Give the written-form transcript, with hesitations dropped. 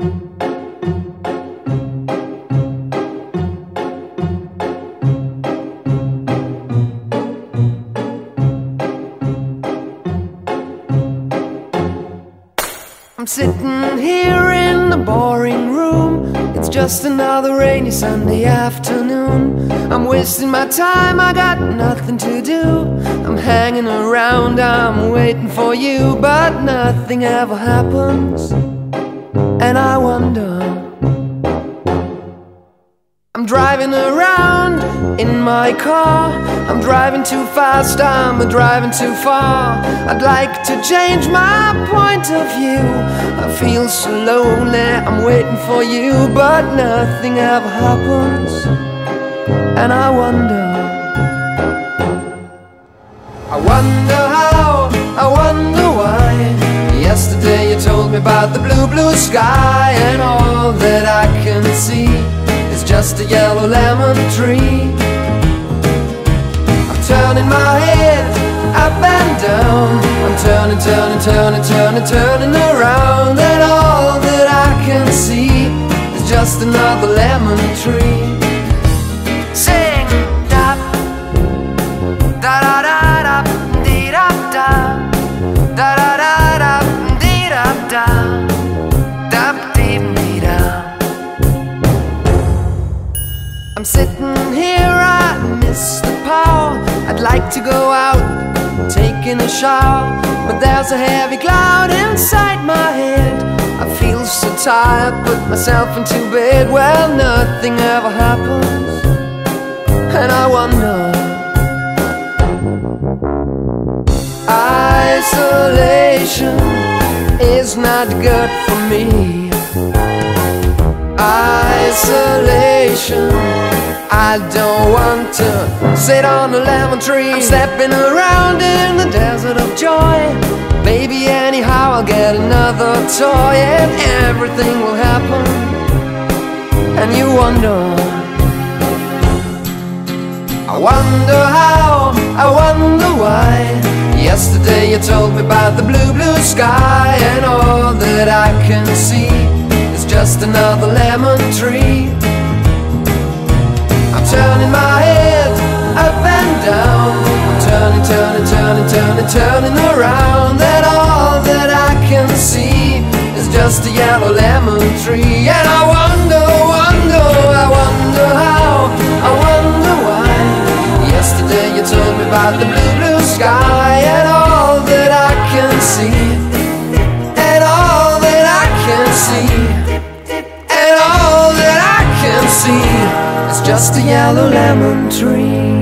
I'm sitting here in the boring room. It's just another rainy Sunday afternoon. I'm wasting my time, I got nothing to do. I'm hanging around, I'm waiting for you, but nothing ever happens. And I wonder, I'm driving around in my car. I'm driving too fast, I'm driving too far. I'd like to change my point of view. I feel so lonely, I'm waiting for you, but nothing ever happens. And I wonder how, I wonder why. Yesterday you told me about the blue, blue sky, and all that I can see is just a yellow lemon tree. I'm turning my head up and down. I'm turning, turning, turning, turning, turning around, and all that I can see is just another lemon tree. Sing da da da da da dee da da da da da da dee da da da dee dee da. I'm sitting here, I miss the power. I'd like to go out, taking a shower, but there's a heavy cloud inside my head. I feel so tired, put myself into bed. Well, nothing ever happens, and I wonder. Isolation is not good for me. Isolation, I don't want to sit on a lemon tree. I'm stepping around in the desert of joy. Maybe anyhow I'll get another toy, and everything will happen. And you wonder, I wonder how, I wonder why. Yesterday you told me about the blue, blue sky, and all that I can see is just another lemon tree. I'm turning my head up and down. I'm turning, turning, turning, turning, turning around, and all that I can see is just a yellow lemon tree. And I wonder, wonder, I wonder how, I wonder why. Yesterday you told me about the blue, blue sky, and all that I can see, and all that I can see, and all that I can see, it's just a yellow lemon tree.